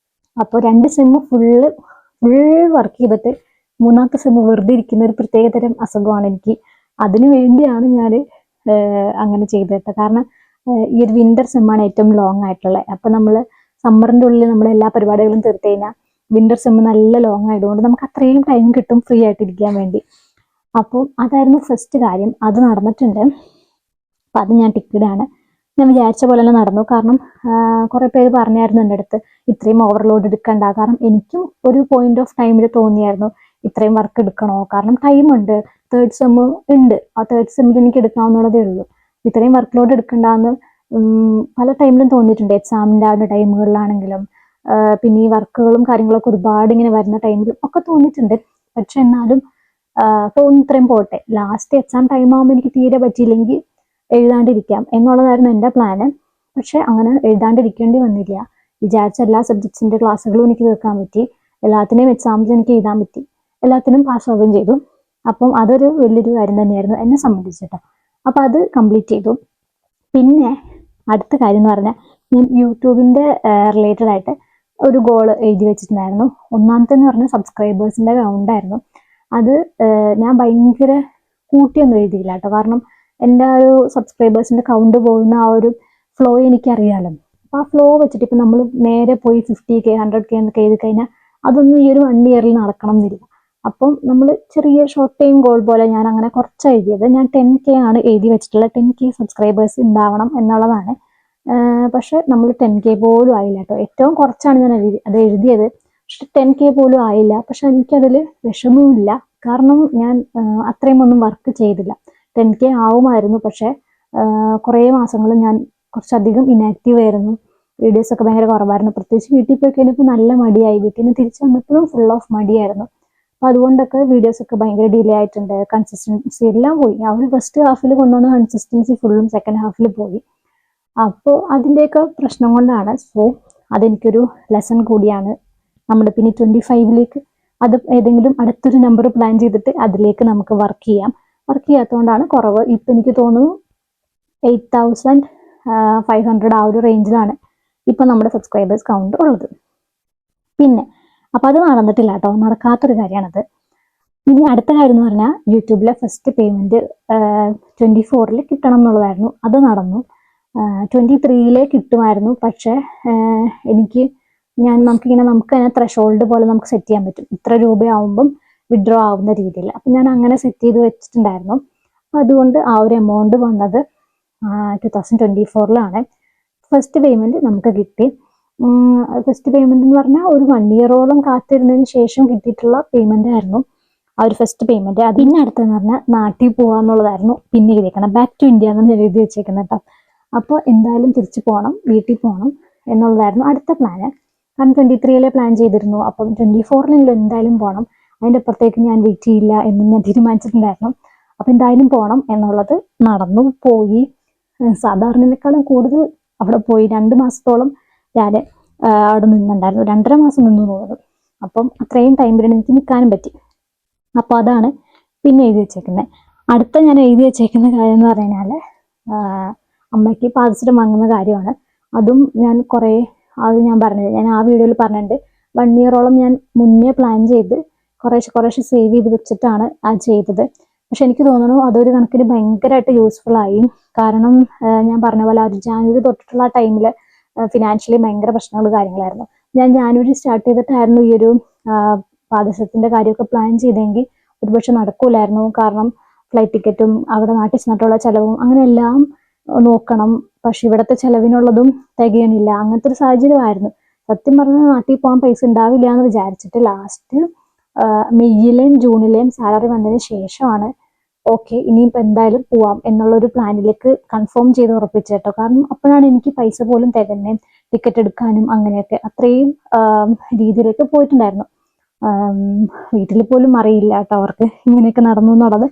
അപ്പോൾ 2 സെമ്മ് ഫുൾ വർക്ക് ചെയ്തിട്ട് 3ാമത്തെ സെമ്മ് വെറുതെ ഇരിക്കുന്ന ഒരു പ്രത്യേകതരം അസുഖമാണ് എനിക്ക്. അതിനു വേണ്ടിയാണ് ഞാൻ അങ്ങനെ ചെയ്തത്. കാരണം ഈ ഒരു വിന്റർ സെമ്മാണ് ഏറ്റവും ലോങ് ആയിട്ടുള്ളത്. അപ്പം നമ്മൾ സമ്മറിൻ്റെ ഉള്ളിൽ നമ്മൾ എല്ലാ പരിപാടികളും തീർത്ത് കഴിഞ്ഞാൽ വിന്റർ സെമ്മ് നല്ല ലോങ് ആയതുകൊണ്ട് നമുക്ക് അത്രയും ടൈം കിട്ടും ഫ്രീ ആയിട്ട് ഇരിക്കാൻ വേണ്ടി. അപ്പോൾ അതായിരുന്നു ഫസ്റ്റ് കാര്യം, അത് നടന്നിട്ടുണ്ട്. അപ്പം അത് ഞാൻ ടിക്കറ്റാണ്. ഞാൻ വിചാരിച്ച പോലെ തന്നെ നടന്നു. കാരണം കുറേ പേര് പറഞ്ഞായിരുന്നു എൻ്റെ അടുത്ത് ഇത്രയും ഓവർലോഡ് എടുക്കണ്ട. കാരണം എനിക്കും ഒരു പോയിന്റ് ഓഫ് ടൈമിൽ തോന്നിയായിരുന്നു ഇത്രയും വർക്ക് എടുക്കണോ, കാരണം ടൈമുണ്ട്, തേർഡ് സെം ഉണ്ട്, ആ തേർഡ് സെമ്മിൽ എനിക്ക് എടുക്കാവുന്നതേ ഉള്ളൂ, ഇത്രയും വർക്ക് ലോഡ് എടുക്കണ്ടെന്ന് പല ടൈമിലും തോന്നിയിട്ടുണ്ട്. എക്സാമിൻ്റെ ആ ഒരു ടൈമുകളിലാണെങ്കിലും പിന്നെ ഈ വർക്കുകളും കാര്യങ്ങളൊക്കെ ഒരുപാട് ഇങ്ങനെ വരുന്ന ടൈമിലും ഒക്കെ തോന്നിയിട്ടുണ്ട്. പക്ഷെ എന്നാലും തോന്നി ഇത്രയും പോട്ടെ, ലാസ്റ്റ് എക്സാം ടൈം ആകുമ്പോൾ എനിക്ക് തീരെ പറ്റിയില്ലെങ്കിൽ എഴുതാണ്ടിരിക്കാം എന്നുള്ളതായിരുന്നു എൻ്റെ പ്ലാന്. പക്ഷെ അങ്ങനെ എഴുതാണ്ടിരിക്കേണ്ടി വന്നില്ല. വിചാരിച്ച എല്ലാ സബ്ജക്ട്സിൻ്റെ ക്ലാസ്സുകളും എനിക്ക് കേൾക്കാൻ പറ്റി, എല്ലാത്തിനെയും എക്സാംസ് എനിക്ക് എഴുതാൻ പറ്റി, എല്ലാത്തിനും പാസ് ആവുകയും ചെയ്തു. അപ്പം അതൊരു വലിയൊരു കാര്യം തന്നെയായിരുന്നു എന്നെ സംബന്ധിച്ചിട്ട്. അപ്പം അത് കംപ്ലീറ്റ് ചെയ്തു. പിന്നെ അടുത്ത കാര്യം എന്ന് പറഞ്ഞാൽ ഞാൻ യൂട്യൂബിൻ്റെ റിലേറ്റഡ് ആയിട്ട് ഒരു ഗോൾ എഴുതി വെച്ചിട്ടുണ്ടായിരുന്നു. ഒന്നാമത്തെ എന്ന് പറഞ്ഞാൽ സബ്സ്ക്രൈബേഴ്സിൻ്റെ കൗണ്ടായിരുന്നു. അത് ഞാൻ ഭയങ്കര കൂട്ടിയൊന്നും എഴുതിയില്ല കേട്ടോ. കാരണം എൻ്റെ ആ ഒരു സബ്സ്ക്രൈബേഴ്സിൻ്റെ കൗണ്ട് പോകുന്ന ആ ഒരു ഫ്ലോ എനിക്കറിയാമല്ലോ. അപ്പോൾ ആ ഫ്ലോ വെച്ചിട്ട് ഇപ്പം നമ്മൾ നേരെ പോയി 50K 100K എന്നൊക്കെ എഴുതി കഴിഞ്ഞാൽ അതൊന്നും ഈ ഒരു 1 ഇയറിൽ നടക്കണം എന്നില്ല. അപ്പം നമ്മൾ ചെറിയ ഷോർട്ട് ടൈം ഗോൾ പോലെ ഞാൻ അങ്ങനെ കുറച്ച് എഴുതിയത്. ഞാൻ 10K ആണ് എഴുതി വെച്ചിട്ടുള്ളത്. 10K സബ്സ്ക്രൈബേഴ്സ് ഉണ്ടാവണം എന്നുള്ളതാണ്. പക്ഷെ നമ്മൾ 10K പോലും ആയില്ല കേട്ടോ. ഏറ്റവും കുറച്ചാണ് ഞാൻ അത് എഴുതിയത്. പക്ഷെ 10K പോലും ആയില്ല. പക്ഷെ എനിക്കതിൽ വിഷമവുമില്ല. കാരണം ഞാൻ അത്രയും ഒന്നും വർക്ക് ചെയ്തില്ല. 10K ആവുമായിരുന്നു, പക്ഷെ കുറേ മാസങ്ങൾ ഞാൻ കുറച്ചധികം ഇനാക്റ്റീവ് ആയിരുന്നു. വീഡിയോസൊക്കെ ഭയങ്കര കുറവായിരുന്നു. പ്രത്യേകിച്ച് വീട്ടിൽ പോയി കഴിഞ്ഞപ്പോൾ നല്ല മടിയായി. വീട്ടിൽ നിന്ന് തിരിച്ച് വന്നപ്പോഴും ഫുൾ ഓഫ് മടിയായിരുന്നു. അപ്പോൾ അതുകൊണ്ടൊക്കെ വീഡിയോസൊക്കെ ഭയങ്കര ഡിലേ ആയിട്ടുണ്ട്. കൺസിസ്റ്റൻസി എല്ലാം പോയി. അവർ ഫസ്റ്റ് ഹാഫിൽ കൊണ്ടുവന്ന കൺസിസ്റ്റൻസി ഫുള്ളും സെക്കൻഡ് ഹാഫിൽ പോയി. അപ്പോൾ അതിൻ്റെയൊക്കെ പ്രശ്നം കൊണ്ടാണ്. സോ അതെനിക്കൊരു ലെസൺ കൂടിയാണ്. നമ്മുടെ പിന്നെ 25ലേക്ക് അത് ഏതെങ്കിലും അടുത്തൊരു നമ്പർ പ്ലാൻ ചെയ്തിട്ട് അതിലേക്ക് നമുക്ക് വർക്ക് ചെയ്യാം. വർക്ക് ചെയ്യാത്തതുകൊണ്ടാണ് കുറവ്. ഇപ്പം എനിക്ക് തോന്നുന്നു 8500 ആ ഒരു റേഞ്ചിലാണ് ഇപ്പം നമ്മുടെ സബ്സ്ക്രൈബേഴ്സ് കൗണ്ട് ഉള്ളത്. പിന്നെ അപ്പം അത് നടന്നിട്ടില്ല കേട്ടോ, നടക്കാത്തൊരു കാര്യമാണത്. ഇനി അടുത്ത കാര്യം എന്ന് പറഞ്ഞാൽ യൂട്യൂബിലെ ഫസ്റ്റ് പേയ്മെൻറ്റ് 24ൽ കിട്ടണം എന്നുള്ളതായിരുന്നു. അത് നടന്നു. 23ലെ കിട്ടുമായിരുന്നു. പക്ഷേ എനിക്ക് നമുക്ക് തന്നെ ത്രഷോൾഡ് പോലെ നമുക്ക് സെറ്റ് ചെയ്യാൻ പറ്റും, ഇത്ര രൂപയാവുമ്പം വിഡ്രോ ആവുന്ന രീതിയിൽ. അപ്പം ഞാൻ അങ്ങനെ സെറ്റ് ചെയ്ത് വെച്ചിട്ടുണ്ടായിരുന്നു. അപ്പം അതുകൊണ്ട് ആ ഒരു എമൗണ്ട് വന്നത് 2024ലാണ്. ഫസ്റ്റ് പേയ്മെൻറ്റ് നമുക്ക് കിട്ടി. ഫസ്റ്റ് പേയ്മെൻറ്റ് എന്ന് പറഞ്ഞാൽ ഒരു 1 ഇയറോളം കാത്തിരുന്നതിന് ശേഷം കിട്ടിയിട്ടുള്ള പേയ്മെൻ്റ് ആയിരുന്നു ആ ഒരു ഫസ്റ്റ് പേയ്മെൻറ്റ്. അതിന് അടുത്തെന്ന് പറഞ്ഞാൽ നാട്ടിൽ പോകാന്നുള്ളതായിരുന്നു. പിന്നെ എഴുതിയേക്കണം ബാക്ക് ടു ഇന്ത്യ എന്നാണ് എഴുതി വെച്ചേക്കുന്നത് കേട്ടോ. അപ്പോൾ എന്തായാലും തിരിച്ചു പോകണം, വീട്ടിൽ പോകണം എന്നുള്ളതായിരുന്നു അടുത്ത പ്ലാന്. കാരണം 23ലെ പ്ലാൻ ചെയ്തിരുന്നു. അപ്പം 24ലെങ്കിലും എന്തായാലും പോകണം. അതിൻ്റെ അപ്പുറത്തേക്ക് ഞാൻ വെയിറ്റ് ചെയ്യില്ല എന്ന് ഞാൻ തീരുമാനിച്ചിട്ടുണ്ടായിരുന്നു. അപ്പം എന്തായാലും പോകണം എന്നുള്ളത് നടന്നു. പോയി സാധാരണക്കാളും കൂടുതൽ അവിടെ പോയി 2 മാസത്തോളം ഞാൻ അവിടെ നിന്നുണ്ടായിരുന്നു. 2.5 മാസം നിന്നു തോന്നുന്നു. അപ്പം അത്രയും ടൈം പീരീഡ് എനിക്ക് നിൽക്കാനും പറ്റി. അപ്പോൾ അതാണ് പിന്നെ എഴുതി വെച്ചേക്കുന്നത്. അടുത്ത ഞാൻ എഴുതി വെച്ചേക്കുന്ന കാര്യം എന്ന് പറഞ്ഞു കഴിഞ്ഞാൽ അമ്മയ്ക്ക് പാദസരം വാങ്ങുന്ന കാര്യമാണ്. അതും ഞാൻ അത് ഞാൻ പറഞ്ഞത്, ഞാൻ ആ വീഡിയോയിൽ പറഞ്ഞിട്ടുണ്ട്. 1 ഇയറോളം ഞാൻ മുന്നേ പ്ലാൻ ചെയ്ത് കുറേശ്ശെ സേവ് ചെയ്ത് വെച്ചിട്ടാണ് അത് ചെയ്തത്. പക്ഷെ എനിക്ക് തോന്നുന്നു അതൊരു കണക്കിന് ഭയങ്കരമായിട്ട് യൂസ്ഫുൾ ആയി. കാരണം ഞാൻ പറഞ്ഞ പോലെ ഒരു ജാനുവരി തൊട്ടിട്ടുള്ള ആ ടൈമിൽ ഫിനാൻഷ്യലി ഭയങ്കര പ്രശ്നങ്ങൾ കാര്യങ്ങളായിരുന്നു. ഞാൻ ജാനുവരി സ്റ്റാർട്ട് ചെയ്തിട്ടായിരുന്നു ഈ ഒരു പാദസരത്തിൻ്റെ കാര്യമൊക്കെ പ്ലാൻ ചെയ്തെങ്കിൽ ഒരുപക്ഷെ നടക്കൂലായിരുന്നു. കാരണം ഫ്ലൈറ്റ് ടിക്കറ്റും അവിടെ നാട്ടിൽ ചെന്നിട്ടുള്ള ചിലവും അങ്ങനെ എല്ലാം നോക്കണം. പക്ഷെ ഇവിടുത്തെ ചിലവിനുള്ളതും തികയണില്ല. അങ്ങനത്തെ ഒരു സാഹചര്യമായിരുന്നു. സത്യം പറഞ്ഞാൽ നാട്ടിൽ പോകാൻ പൈസ ഉണ്ടാവില്ല എന്ന് വിചാരിച്ചിട്ട് ലാസ്റ്റ് മെയ്യിലെയും ജൂണിലെയും സാലറി വന്നതിന് ശേഷമാണ് ഓക്കെ ഇനിയിപ്പോൾ എന്തായാലും പോവാം എന്നുള്ളൊരു പ്ലാനിലേക്ക് കൺഫേം ചെയ്ത് ഉറപ്പിച്ചു കേട്ടോ. കാരണം അപ്പോഴാണ് എനിക്ക് പൈസ പോലും തികഞ്ഞ ടിക്കറ്റ് എടുക്കാനും അങ്ങനെയൊക്കെ അത്രയും രീതിയിലേക്ക് പോയിട്ടുണ്ടായിരുന്നു. വീട്ടിൽ പോലും അറിയില്ല കേട്ടോ അവർക്ക് ഇങ്ങനെയൊക്കെ നടന്നു എന്നുള്ളത്.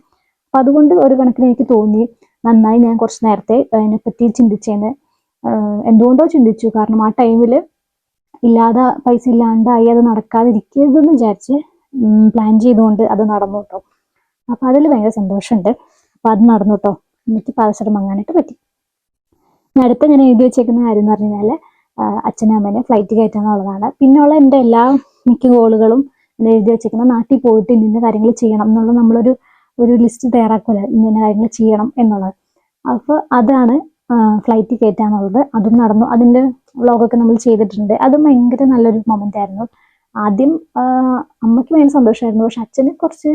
അപ്പം അതുകൊണ്ട് ഒരു കണക്കിന് എനിക്ക് തോന്നി നന്നായി ഞാൻ കുറച്ച് നേരത്തെ അതിനെപ്പറ്റി ചിന്തിച്ചേന്ന്. എന്തുകൊണ്ടോ ചിന്തിച്ചു. കാരണം ആ ടൈമിൽ പൈസ ഇല്ലാണ്ടായി അത് നടക്കാതിരിക്കരുതെന്ന് വിചാരിച്ച് പ്ലാൻ ചെയ്തുകൊണ്ട് അത് നടന്നു കേട്ടോ. അപ്പം അതിൽ ഭയങ്കര സന്തോഷമുണ്ട്. അപ്പം അത് നടന്നു കേട്ടോ. എനിക്ക് പാദസരം വാങ്ങാനായിട്ട് പറ്റി. അടുത്ത ഞാൻ എഴുതി വെച്ചേക്കുന്ന കാര്യം എന്ന് പറഞ്ഞു കഴിഞ്ഞാൽ അച്ഛനും അമ്മേനെ ഫ്ലൈറ്റ് കയറ്റാന്നുള്ളതാണ്. പിന്നെയുള്ള എൻ്റെ മിക്ക ഗോളുകളും എഴുതി വെച്ചേക്കുന്ന നാട്ടിൽ പോയിട്ട് ഇന്ന കാര്യങ്ങൾ ചെയ്യണം എന്നുള്ള നമ്മളൊരു ലിസ്റ്റ് തയ്യാറാക്കുമല്ലോ, ഇന്ന കാര്യങ്ങൾ ചെയ്യണം എന്നുള്ളത്. അപ്പോൾ അതാണ് ഫ്ലൈറ്റ് കയറ്റാന്നുള്ളത്. അതും നടന്നു. അതിൻ്റെ വ്ളോഗൊക്കെ നമ്മൾ ചെയ്തിട്ടുണ്ട്. അതും ഭയങ്കര നല്ലൊരു മൊമെൻ്റ് ആയിരുന്നു. ആദ്യം അമ്മയ്ക്ക് ഭയങ്കര സന്തോഷമായിരുന്നു. പക്ഷെ അച്ഛന് കുറച്ച്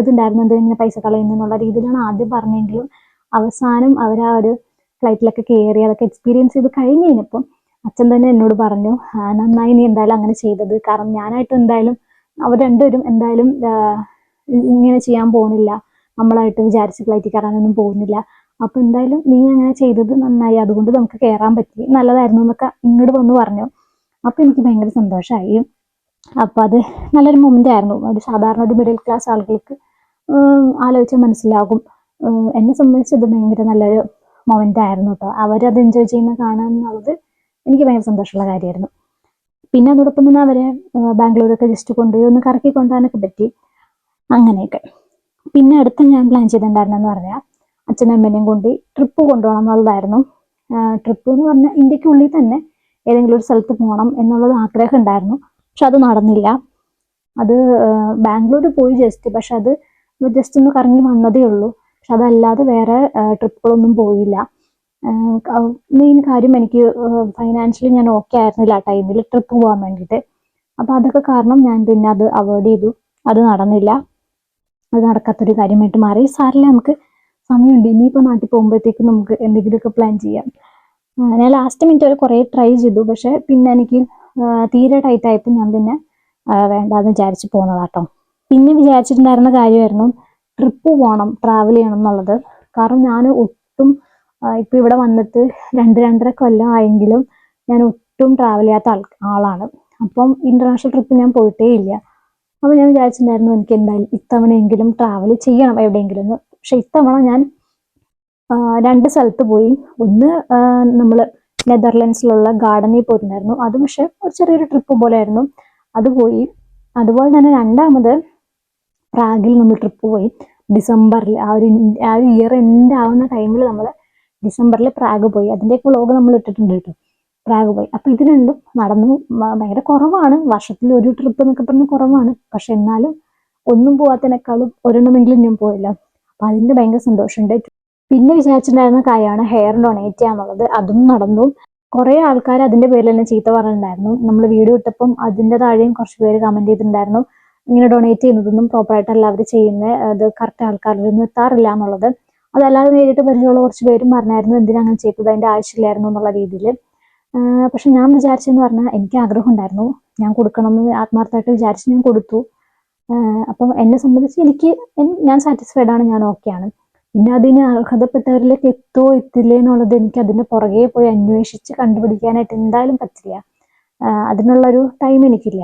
ഇതുണ്ടായിരുന്നു, എന്തിങ്ങനെ പൈസ കളയുന്നു എന്നുള്ള രീതിയിലാണ് ആദ്യം പറഞ്ഞെങ്കിലും അവസാനം അവർ ആ ഒരു ഫ്ലൈറ്റിലൊക്കെ കയറി അതൊക്കെ എക്സ്പീരിയൻസ് ചെയ്ത് കഴിഞ്ഞ് കഴിഞ്ഞപ്പം അച്ഛൻ തന്നെ എന്നോട് പറഞ്ഞു, നന്നായി നീ എന്തായാലും അങ്ങനെ ചെയ്തത്. കാരണം ഞാനായിട്ട് എന്തായാലും അവർ രണ്ടുപേരും എന്തായാലും ഇങ്ങനെ ചെയ്യാൻ പോകുന്നില്ല, നമ്മളായിട്ട് വിചാരിച്ച് ഫ്ലൈറ്റിൽ കയറാനൊന്നും പോകുന്നില്ല. അപ്പൊ എന്തായാലും നീ അങ്ങനെ ചെയ്തത് നന്നായി, അതുകൊണ്ട് നമുക്ക് കയറാൻ പറ്റി, നല്ലതായിരുന്നു എന്നൊക്കെ ഇങ്ങോട്ട് വന്ന് പറഞ്ഞു. അപ്പൊ എനിക്ക് ഭയങ്കര സന്തോഷമായി. അപ്പൊ അത് നല്ലൊരു മൊമെന്റ് ആയിരുന്നു. ഒരു സാധാരണ ഒരു മിഡിൽ ക്ലാസ് ആളുകൾക്ക് ആലോചിച്ചാൽ മനസ്സിലാകും. എന്നെ സംബന്ധിച്ച് ഇത് ഭയങ്കര നല്ലൊരു മൊമെന്റ് ആയിരുന്നു കേട്ടോ. അവരത് എൻജോയ് ചെയ്യുന്ന കാണുക എന്നുള്ളത് എനിക്ക് ഭയങ്കര സന്തോഷമുള്ള കാര്യമായിരുന്നു. പിന്നെ അതോടൊപ്പം തന്നെ അവരെ ബാംഗ്ലൂരൊക്കെ ജസ്റ്റ് കൊണ്ടുപോയി ഒന്ന് കറക്കി കൊണ്ടുപോകാനൊക്കെ പറ്റി. അങ്ങനെയൊക്കെ. പിന്നെ അടുത്ത ഞാൻ പ്ലാൻ ചെയ്തിട്ടുണ്ടായിരുന്നെന്ന് പറഞ്ഞാൽ അച്ഛനും അമ്മേനെയും കൊണ്ട് ട്രിപ്പ് കൊണ്ടുപോകണം എന്നുള്ളതായിരുന്നു. ട്രിപ്പ് എന്ന് പറഞ്ഞാൽ ഇന്ത്യക്കുള്ളിൽ തന്നെ ഏതെങ്കിലും ഒരു സ്ഥലത്ത് പോകണം എന്നുള്ളത് ആഗ്രഹം ഉണ്ടായിരുന്നു. പക്ഷെ അത് നടന്നില്ല. അത് ബാംഗ്ലൂർ പോയി ജസ്റ്റ്, പക്ഷെ അത് ജസ്റ്റ് ഒന്ന് കറങ്ങി വന്നതേ ഉള്ളൂ. പക്ഷെ അതല്ലാതെ വേറെ ട്രിപ്പുകളൊന്നും പോയില്ല. മെയിൻ കാര്യം എനിക്ക് ഫൈനാൻഷ്യലി ഞാൻ ഓക്കെ ആയിരുന്നില്ല ആ ടൈമിൽ ട്രിപ്പ് പോകാൻ വേണ്ടിയിട്ട്. അപ്പൊ അതൊക്കെ കാരണം ഞാൻ പിന്നെ അത് അവോയ്ഡ് ചെയ്തു. അത് നടന്നില്ല. അത് നടക്കാത്തൊരു കാര്യമായിട്ട് മാറി. സാറില്ല, നമുക്ക് സമയമുണ്ട്, ഇനിയിപ്പോൾ നാട്ടിൽ പോകുമ്പോഴത്തേക്കും നമുക്ക് എന്തെങ്കിലുമൊക്കെ പ്ലാൻ ചെയ്യാം. ഞാൻ ലാസ്റ്റ് മിനിറ്റ് വരെ കുറേ ട്രൈ ചെയ്തു. പക്ഷെ പിന്നെ എനിക്ക് തീരെ ടൈറ്റ് ആയപ്പോൾ ഞാൻ പിന്നെ വേണ്ടാന്ന് വിചാരിച്ച് പോകുന്നതാട്ടോ. പിന്നെ വിചാരിച്ചിട്ടുണ്ടായിരുന്ന കാര്യമായിരുന്നു ട്രിപ്പ് പോകണം, ട്രാവൽ ചെയ്യണം എന്നുള്ളത്. കാരണം ഞാൻ ഒട്ടും ഇപ്പൊ ഇവിടെ വന്നിട്ട് 2-2.5 കൊല്ലം ആയെങ്കിലും ഞാൻ ഒട്ടും ട്രാവൽ ചെയ്യാത്ത ആളാണ്. അപ്പം ഇന്റർനാഷണൽ ട്രിപ്പ് ഞാൻ പോയിട്ടേ ഇല്ല. അപ്പൊ ഞാൻ വിചാരിച്ചിട്ടുണ്ടായിരുന്നു എനിക്ക് എന്തായാലും ഇത്തവണയെങ്കിലും ട്രാവൽ ചെയ്യണം എവിടെയെങ്കിലും എന്ന്. പക്ഷെ ഇത്തവണ ഞാൻ 2 സ്ഥലത്ത് പോയി. ഒന്ന് നമ്മൾ നെതർലൻഡ്സിലുള്ള ഗാർഡനിൽ പോയിട്ടുണ്ടായിരുന്നു. അത് പക്ഷെ ഒരു ചെറിയൊരു ട്രിപ്പ് പോലെ ആയിരുന്നു, അത് പോയി. അതുപോലെ തന്നെ രണ്ടാമത് പ്രാഗിൽ നമ്മൾ ട്രിപ്പ് പോയി. ഡിസംബറിൽ ആ ഒരു ഇയർ എൻഡ് ആവുന്ന ടൈമിൽ നമ്മൾ ഡിസംബറിൽ പ്രാഗ് പോയി. അതിൻ്റെയൊക്കെ വ്ലോഗ് നമ്മൾ ഇട്ടിട്ടുണ്ട് കേട്ടോ. പ്രാഗ് പോയി. അപ്പൊ ഇത് രണ്ടും നടന്നു. ഭയങ്കര കുറവാണ്, വർഷത്തിൽ ഒരു ട്രിപ്പ് എന്നൊക്കെ പറഞ്ഞ് കുറവാണ്. പക്ഷെ എന്നാലും ഒന്നും പോവാത്തതിനേക്കാളും ഒരെണ്ണമെങ്കിലും ഞാൻ പോയില്ല. അപ്പൊ അതിന്റെ ഭയങ്കര സന്തോഷമുണ്ട്. പിന്നെ വിചാരിച്ചിട്ടുണ്ടായിരുന്ന കാര്യമാണ് ഹെയർ ഡൊണേറ്റ് ചെയ്യാന്നുള്ളത്. അതും നടന്നു. കുറെ ആൾക്കാർ അതിന്റെ പേരിൽ തന്നെ ചീത്ത പറഞ്ഞിട്ടുണ്ടായിരുന്നു. നമ്മൾ വീഡിയോ ഇട്ടപ്പം അതിന്റെ താഴെയും കുറച്ച് പേര് കമന്റ് ചെയ്തിട്ടുണ്ടായിരുന്നു, ഇങ്ങനെ ഡൊണേറ്റ് ചെയ്യുന്നതൊന്നും പ്രോപ്പറായിട്ടല്ല അവർ ചെയ്യുന്നത്, അത് കറക്റ്റ് ആൾക്കാരിലൊന്നും എത്താറില്ല എന്നുള്ളത്. അതല്ലാതെ നേരിട്ട് പരിചയമുള്ള കുറച്ച് പേരും പറഞ്ഞായിരുന്നു എന്തിനാ അങ്ങനെ ചെയ്തത്, അതിന്റെ ആവശ്യമില്ലായിരുന്നു എന്നുള്ള രീതിയിൽ. പക്ഷെ ഞാൻ വിചാരിച്ചെന്ന് പറഞ്ഞാൽ എനിക്ക് ആഗ്രഹം ഉണ്ടായിരുന്നു, ഞാൻ കൊടുക്കണം എന്ന് ആത്മാർത്ഥമായിട്ട് വിചാരിച്ച് ഞാൻ കൊടുത്തു. അപ്പം എന്നെ സംബന്ധിച്ച് ഞാൻ സാറ്റിസ്ഫൈഡ് ആണ്, ഞാൻ ഓക്കെയാണ്. പിന്നെ അതിന് അർഹതപ്പെട്ടവരിലേക്ക് എത്തുമോ എത്തില്ലേ എന്നുള്ളത് എനിക്ക് അതിന് പുറകെ പോയി അന്വേഷിച്ച് കണ്ടുപിടിക്കാനായിട്ട് എന്തായാലും പറ്റില്ല. അതിനുള്ളൊരു ടൈം എനിക്കില്ല.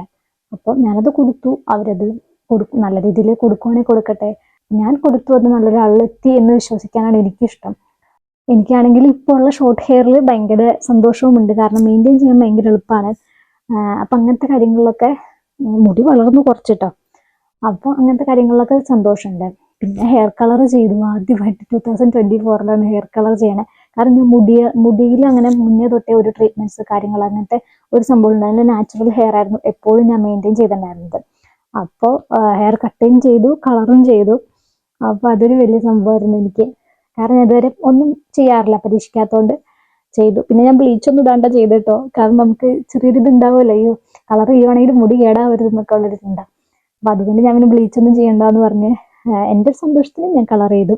അപ്പോൾ ഞാനത് കൊടുത്തു. അവരത് നല്ല രീതിയിൽ കൊടുക്കുവാണെങ്കിൽ കൊടുക്കട്ടെ. ഞാൻ കൊടുത്തു, അത് നല്ലൊരാളിലെത്തി എന്ന് വിശ്വസിക്കാനാണ് എനിക്കിഷ്ടം. എനിക്കാണെങ്കിൽ ഇപ്പോൾ ഉള്ള ഷോർട്ട് ഹെയറിൽ ഭയങ്കര സന്തോഷവുമുണ്ട്. കാരണം മെയിൻറ്റെയിൻ ചെയ്യാൻ ഭയങ്കര എളുപ്പമാണ്. അപ്പം അങ്ങനത്തെ കാര്യങ്ങളിലൊക്കെ മുടി വളർന്നു കുറച്ചിട്ടോ. അപ്പോൾ അങ്ങനത്തെ കാര്യങ്ങളിലൊക്കെ സന്തോഷമുണ്ട്. പിന്നെ ഹെയർ കളർ ചെയ്തു. ആദ്യമായിട്ട് 2024 ഹെയർ കളർ ചെയ്യണേ. കാരണം ഞാൻ മുടിയിൽ അങ്ങനെ മുന്നേ തൊട്ടേ ഒരു ട്രീറ്റ്മെന്റ്സ് കാര്യങ്ങൾ അങ്ങനത്തെ ഒരു സംഭവം ഉണ്ടായിരുന്നു. നാച്ചുറൽ ഹെയർ ആയിരുന്നു എപ്പോഴും ഞാൻ മെയിൻറ്റെയിൻ ചെയ്തിട്ടുണ്ടായിരുന്നത്. അപ്പോൾ ഹെയർ കട്ടിങ് ചെയ്തു, കളറും ചെയ്തു. അപ്പോൾ അതൊരു വലിയ സംഭവമായിരുന്നു എനിക്ക്. കാരണം ഇതുവരെ ഒന്നും ചെയ്യാറില്ല, പരീക്ഷിക്കാത്തതുകൊണ്ട് ചെയ്തു. പിന്നെ ഞാൻ ബ്ലീച്ച് ഒന്നും ഇടാണ്ട ചെയ്തിട്ടോ. കാരണം നമുക്ക് ചെറിയൊരു ഇത് ഉണ്ടാവുമല്ലോ, ഈ കളർ ചെയ്യുവാണെങ്കിൽ മുടി കേടാവരുത് എന്നൊക്കെ ഉള്ളൊരു ചിന്ത. അപ്പൊ അതുകൊണ്ട് ഞാൻ പിന്നെ ബ്ലീച്ച് ഒന്നും ചെയ്യണ്ടെന്ന് പറഞ്ഞ് എൻ്റെ ഒരു സന്തോഷത്തിന് ഞാൻ കളർ ചെയ്തു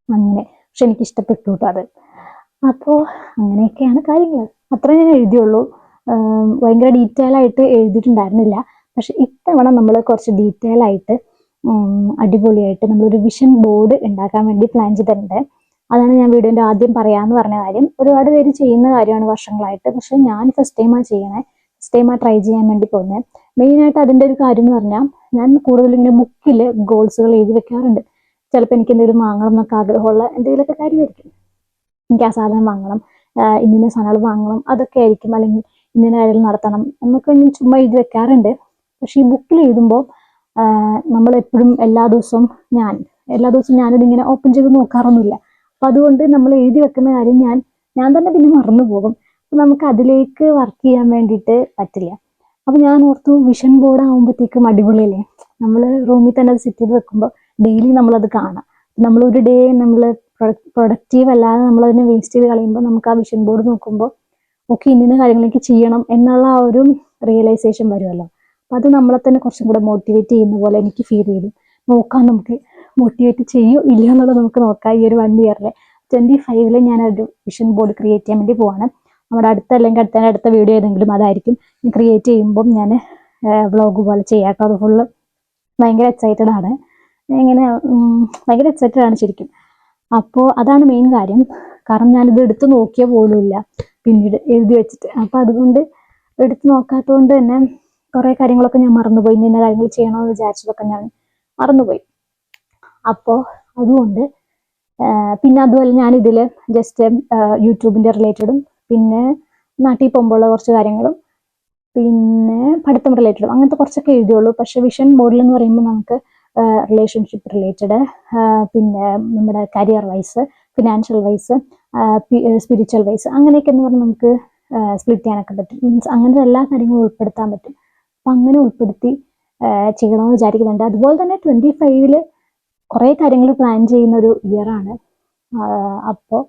അങ്ങനെ. പക്ഷെ എനിക്ക് ഇഷ്ടപ്പെട്ടു കേട്ടോ അത്. അപ്പോൾ അങ്ങനെയൊക്കെയാണ് കാര്യങ്ങൾ. അത്ര ഞാൻ എഴുതിയുള്ളൂ. ഭയങ്കര ഡീറ്റെയിൽ ആയിട്ട് എഴുതിയിട്ടുണ്ടായിരുന്നില്ല. പക്ഷെ ഇത്തവണ നമ്മൾ കുറച്ച് ഡീറ്റെയിൽ ആയിട്ട് അടിപൊളിയായിട്ട് നമ്മളൊരു വിഷൻ ബോർഡ് ഉണ്ടാക്കാൻ വേണ്ടി പ്ലാൻ ചെയ്തിട്ടുണ്ട്. അതാണ് ഞാൻ വീഡിയോന്റെ ആദ്യം പറയാന്ന് പറഞ്ഞ കാര്യം. ഒരുപാട് പേര് ചെയ്യുന്ന കാര്യമാണ് വർഷങ്ങളായിട്ട്, പക്ഷെ ഞാൻ ഫസ്റ്റ് ടൈമാണ് ചെയ്യണേ. ഫസ്റ്റ് ടൈമാണ് ട്രൈ ചെയ്യാൻ വേണ്ടി പോകുന്നത്. മെയിനായിട്ട് അതിൻ്റെ ഒരു കാര്യം എന്ന് പറഞ്ഞാൽ ഞാൻ കൂടുതൽ ഇങ്ങനെ ബുക്കിൽ ഗോൾസുകൾ എഴുതി വെക്കാറുണ്ട്. ചിലപ്പോൾ എനിക്ക് എന്തെങ്കിലും വാങ്ങണം എന്നൊക്കെ ആഗ്രഹമുള്ള എന്തെങ്കിലുമൊക്കെ കാര്യമായിരിക്കും. എനിക്ക് ആ സാധനം വാങ്ങണം, ഇന്ന സാധനങ്ങൾ വാങ്ങണം, അതൊക്കെ ആയിരിക്കും. അല്ലെങ്കിൽ ഇന്ന കാര്യങ്ങൾ നടത്തണം എന്നൊക്കെ ഞാൻ ചുമ്മാ എഴുതി വെക്കാറുണ്ട്. പക്ഷെ ഈ ബുക്കിൽ എഴുതുമ്പോൾ നമ്മളെപ്പോഴും എല്ലാ ദിവസവും ഞാനിതിങ്ങനെ ഓപ്പൺ ചെയ്ത് നോക്കാറൊന്നുമില്ല. അപ്പൊ അതുകൊണ്ട് നമ്മൾ എഴുതി വെക്കുന്ന കാര്യം ഞാൻ തന്നെ പിന്നെ മറന്നു പോകും. അപ്പൊ നമുക്ക് അതിലേക്ക് വർക്ക് ചെയ്യാൻ വേണ്ടിയിട്ട് പറ്റില്ല. അപ്പൊ ഞാൻ ഓർത്തു വിഷൻ ബോർഡ് ആകുമ്പോഴത്തേക്കും അടിപൊളിയല്ലേ. നമ്മൾ റൂമിൽ തന്നെ അത് സെറ്റ് ചെയ്ത് വെക്കുമ്പോൾ ഡെയിലി നമ്മളത് കാണാം. നമ്മൾ ഒരു ഡേ നമ്മൾ പ്രൊഡക്റ്റീവ് അല്ലാതെ നമ്മളതിനെ വേസ്റ്റ് ചെയ്ത് കളയുമ്പോൾ നമുക്ക് ആ വിഷൻ ബോർഡ് നോക്കുമ്പോൾ ഓക്കെ ഇന്ന കാര്യങ്ങളൊക്കെ ചെയ്യണം എന്നുള്ള ആ ഒരു റിയലൈസേഷൻ വരുമല്ലോ. അപ്പൊ അത് നമ്മളെ തന്നെ കുറച്ചും കൂടെ മോട്ടിവേറ്റ് ചെയ്യുന്ന പോലെ എനിക്ക് ഫീൽ ചെയ്തു. നോക്കാം, നമുക്ക് മോട്ടിവേറ്റ് ചെയ്യോ ഇല്ലയോ എന്നുള്ളത് നമുക്ക് നോക്കാം ഈ ഒരു 1 ഇയറിൽ. 2025 ഞാനൊരു വിഷൻ ബോർഡ് ക്രിയേറ്റ് ചെയ്യാൻ വേണ്ടി പോവാണ്. നമ്മുടെ അടുത്ത അല്ലെങ്കിൽ അടുത്ത വീഡിയോ ഏതെങ്കിലും അതായിരിക്കും ക്രിയേറ്റ് ചെയ്യുമ്പം ഞാൻ വ്ളോഗ് പോലെ ചെയ്യാട്ടോ. അത് ഫുള്ള് ഭയങ്കര എക്സൈറ്റഡ് ആണ്. ഇങ്ങനെ ഭയങ്കര എക്സൈറ്റഡ് ആണ് ശരിക്കും. അപ്പോൾ അതാണ് മെയിൻ കാര്യം. കാരണം ഞാനിത് എടുത്ത് നോക്കിയ പോലുമില്ല പിന്നീട് എഴുതി വെച്ചിട്ട്. അപ്പോൾ അതുകൊണ്ട് എടുത്ത് നോക്കാത്തതുകൊണ്ട് തന്നെ കുറേ കാര്യങ്ങളൊക്കെ ഞാൻ മറന്നുപോയി. ഇന്ന കാര്യങ്ങൾ ചെയ്യണമെന്ന് വിചാരിച്ചതൊക്കെ ഞാൻ മറന്നുപോയി. അപ്പോൾ അതുകൊണ്ട് പിന്നെ അതുപോലെ ഞാനിതിൽ ജസ്റ്റ് യൂട്യൂബിൻ്റെ റിലേറ്റഡും പിന്നെ നാട്ടിൽ പോകുമ്പോഴുള്ള കുറച്ച് കാര്യങ്ങളും പിന്നെ പഠിത്തം റിലേറ്റഡും അങ്ങനത്തെ കുറച്ചൊക്കെ എഴുതിയുള്ളൂ. പക്ഷെ വിഷൻ ബോർഡിൽ എന്ന് പറയുമ്പോൾ നമുക്ക് റിലേഷൻഷിപ്പ് റിലേറ്റഡ്, പിന്നെ നമ്മുടെ career wise, financial wise, spiritual wise അങ്ങനെയൊക്കെ എന്ന് പറഞ്ഞാൽ നമുക്ക് സ്പ്ലിറ്റ് ചെയ്യാനൊക്കെ പറ്റും. മീൻസ് അങ്ങനത്തെ എല്ലാ കാര്യങ്ങളും ഉൾപ്പെടുത്താൻ പറ്റും. അപ്പം അങ്ങനെ ഉൾപ്പെടുത്തി ചെയ്യണമെന്ന് വിചാരിക്കുന്നുണ്ട്. അതുപോലെ തന്നെ 25 കുറേ കാര്യങ്ങൾ പ്ലാൻ ചെയ്യുന്ന ഒരു ഇയറാണ്. അപ്പോൾ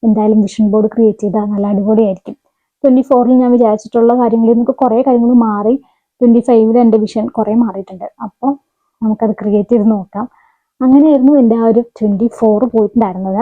എന്തായാലും വിഷൻ ബോർഡ് ക്രിയേറ്റ് ചെയ്താൽ നല്ല അടിപൊളിയായിരിക്കും. 24 ഞാൻ വിചാരിച്ചിട്ടുള്ള കാര്യങ്ങളിൽ നിന്നൊക്കെ കുറേ കാര്യങ്ങൾ മാറി 25 എൻ്റെ വിഷൻ കുറേ മാറിയിട്ടുണ്ട്. അപ്പോൾ നമുക്കത് ക്രിയേറ്റ് ചെയ്ത് നോക്കാം. അങ്ങനെയായിരുന്നു എൻ്റെ ആ ഒരു 24 പോയിട്ടുണ്ടായിരുന്നത്.